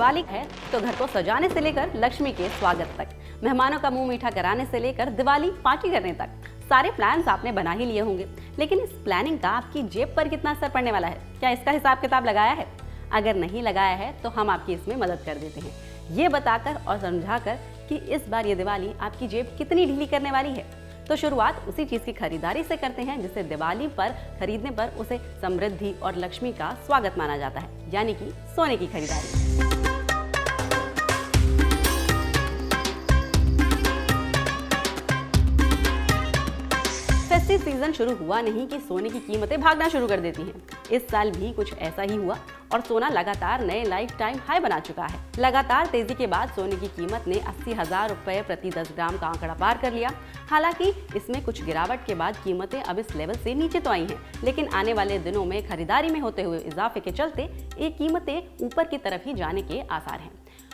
दिवाली है तो घर को सजाने से लेकर लक्ष्मी के स्वागत तक, मेहमानों का मुंह मीठा कराने से लेकर दिवाली पार्टी करने तक सारे प्लान्स आपने बना ही लिए होंगे। लेकिन इस प्लानिंग का आपकी जेब पर कितना असर पड़ने वाला है, क्या इसका हिसाब किताब लगाया है? अगर नहीं लगाया है तो हम आपकी इसमें मदद कर देते हैं, ये बताकर और समझाकर कि इस बार ये दिवाली आपकी जेब कितनी ढीली करने वाली है। तो शुरुआत उसी चीज की खरीदारी से करते हैं जिसे दिवाली पर खरीदने पर उसे समृद्धि और लक्ष्मी का स्वागत माना जाता है, यानी कि सोने की खरीदारी। फेस्टिव सीजन शुरू हुआ नहीं कि सोने की कीमतें भागना शुरू कर देती हैं। इस साल भी कुछ ऐसा ही हुआ और सोना लगातार नए लाइफ टाइम हाई बना चुका है। लगातार तेजी के बाद सोने की कीमत ने 80,000 रुपए प्रति 10 ग्राम का आंकड़ा पार कर लिया। हालांकि इसमें कुछ गिरावट के बाद कीमतें अब इस लेवल से नीचे तो आई हैं, लेकिन आने वाले दिनों में खरीदारी में होते हुए इजाफे के चलते ये कीमतें ऊपर की तरफ ही जाने के आसार हैं।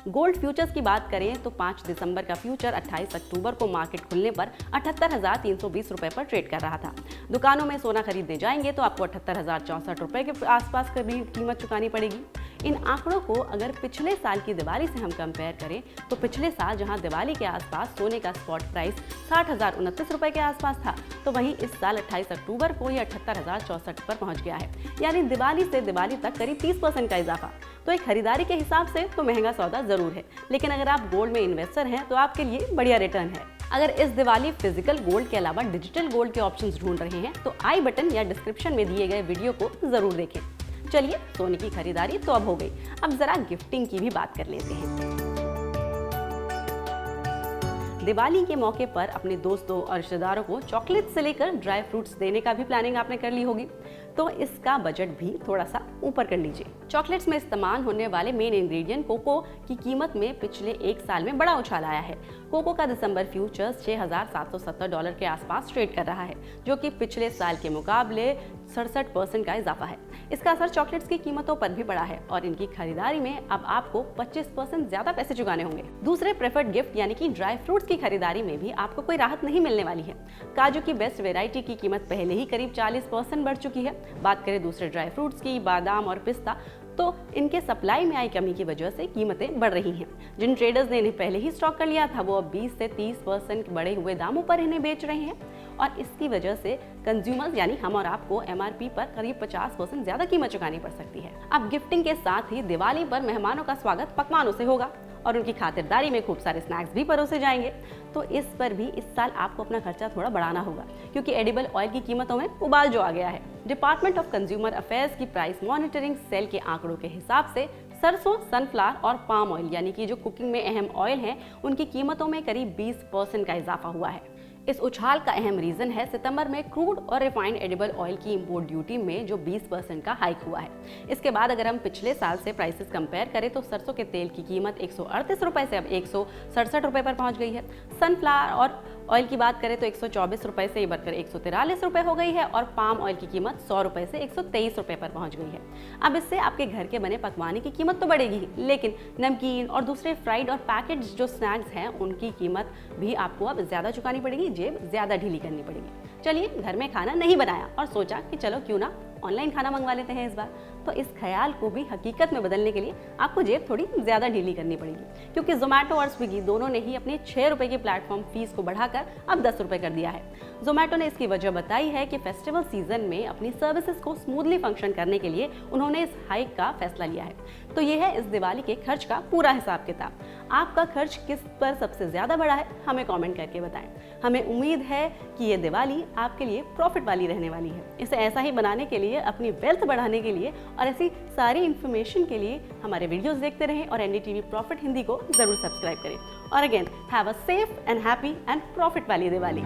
गोल्ड फ्यूचर्स की बात करें तो 5 दिसंबर का फ्यूचर 28 अक्टूबर को मार्केट खुलने पर 78,320 रुपए पर ट्रेड कर रहा था। दुकानों में सोना खरीदने जाएंगे तो आपको 78,064 रुपए के आसपास कीमत चुकानी पड़ेगी। इन आंकड़ों को अगर पिछले साल की दिवाली से हम कंपेयर करें तो पिछले साल जहां दिवाली के आसपास सोने का स्पॉट प्राइस 60,029 रुपए के आसपास था, तो वहीं इस साल 28 अक्टूबर को ये 78,064 पर पहुंच गया है, यानी दिवाली से दिवाली तक करीब 30% का इजाफा। तो एक खरीदारी के हिसाब से तो महंगा सौदा जरूर है, लेकिन अगर आप गोल्ड में इन्वेस्टर हैं तो आपके लिए बढ़िया रिटर्न है। अगर इस दिवाली फिजिकल गोल्ड के अलावा डिजिटल गोल्ड के ऑप्शंस ढूंढ रहे हैं तो आई बटन या डिस्क्रिप्शन में दिए गए वीडियो को जरूर देखें। चलिए, सोने की खरीदारी तो अब हो गई, अब जरा गिफ्टिंग की भी बात कर लेते हैं। दिवाली के मौके पर अपने दोस्तों और रिश्तेदारों को चॉकलेट से लेकर ड्राई फ्रूट्स देने का भी प्लानिंग आपने कर ली होगी, तो इसका बजट भी थोड़ा सा ऊपर कर लीजिए। चॉकलेट्स में इस्तेमाल होने वाले मेन इंग्रेडिएंट कोको की कीमत में पिछले एक साल में बड़ा उछाल आया है। कोको का दिसंबर फ्यूचर्स $6,770 के आसपास ट्रेड कर रहा है, जो कि पिछले साल के मुकाबले 67% का इजाफा है। इसका असर चॉकलेट्स की कीमतों पर भी पड़ा है और इनकी खरीदारी में अब आपको 25% ज्यादा पैसे चुकाने होंगे। दूसरे प्रेफर्ड गिफ्ट यानी कि ड्राई फ्रूट्स की खरीदारी में भी आपको कोई राहत नहीं मिलने वाली है। काजू की बेस्ट वेराइटी की कीमत पहले ही करीब 40% बढ़ चुकी है। बात करें दूसरे ड्राई फ्रूट्स की, बादाम और पिस्ता, तो इनके सप्लाई में आई कमी की वजह से कीमतें बढ़ रही हैं। जिन ट्रेडर्स ने इन्हें पहले ही स्टॉक कर लिया था वो अब 20 से 30% बढ़े हुए दामों पर इन्हें बेच रहे हैं और इसकी वजह से कंज्यूमर्स यानी हम और आपको MRP पर करीब 50% ज्यादा कीमत चुकानी पड़ सकती है। अब गिफ्टिंग के साथ ही दिवाली पर मेहमानों का स्वागत पकवानों से होगा और उनकी खातिरदारी में खूब सारे स्नैक्स भी परोसे जाएंगे। तो इस पर भी इस साल आपको अपना खर्चा थोड़ा बढ़ाना होगा, क्योंकि एडिबल ऑयल की कीमतों में उबाल जो आ गया है। डिपार्टमेंट ऑफ कंज्यूमर अफेयर्स की प्राइस मॉनिटरिंग सेल के आंकड़ों के हिसाब से सरसों, सनफ्लावर और पाम ऑयल यानी कि जो कुकिंग में अहम ऑयल हैं, उनकी कीमतों में करीब 20% का इजाफा हुआ है। इस उछाल का अहम रीजन है सितंबर में क्रूड और रिफाइंड एडिबल ऑयल की इंपोर्ट ड्यूटी में जो 20% का हाइक हुआ है। इसके बाद अगर हम पिछले साल से प्राइसेस कंपेयर करें तो सरसों के तेल की कीमत 138 रुपए से अब 167 रुपए पर पहुंच गई है। सनफ्लावर और ऑयल की बात करें तो 124 रुपए से बढ़कर 143 रुपए हो गई है और पाम ऑयल की कीमत 100 रुपए से 123 रुपए पर पहुंच गई है। अब इससे आपके घर के बने पकवान की कीमत तो बढ़ेगी, लेकिन नमकीन और दूसरे फ्राइड और पैकेज जो स्नैक्स हैं उनकी कीमत भी आपको अब ज्यादा चुकानी पड़ेगी, जेब ज्यादा ढीली करनी पड़ेगी। चलिए, घर में खाना नहीं बनाया और सोचा कि चलो क्यों ना ऑनलाइन खाना मंगवा लेते हैं इस बार, तो इस ख्याल को भी हकीकत में बदलने के लिए आपको जेब थोड़ी ज्यादा ढीली करनी पड़ेगी, क्योंकि जोमैटो और स्विगी दोनों ने ही अपने 6 रुपए की प्लेटफॉर्म फीस को बढ़ाकर अब 10 रुपए कर दिया है। जोमैटो ने इसकी वजह बताई है कि फेस्टिवल सीजन में अपनी सर्विसेज को स्मूथली फंक्शन करने के लिए उन्होंने इस हाइक का फैसला लिया है। तो ये है इस दिवाली के खर्च का पूरा हिसाब किताब। आपका खर्च किस पर सबसे ज्यादा बढ़ा है, हमें कमेंट करके बताएं। हमें उम्मीद है कि ये दिवाली आपके लिए प्रॉफिट वाली रहने वाली है। इसे ऐसा ही बनाने के लिए, अपनी वेल्थ बढ़ाने के लिए और ऐसी सारी इन्फॉर्मेशन के लिए हमारे वीडियोस देखते रहें और NDTV प्रॉफिट हिंदी को जरूर सब्सक्राइब करें। और again, have a safe and happy and profit वाली दिवाली।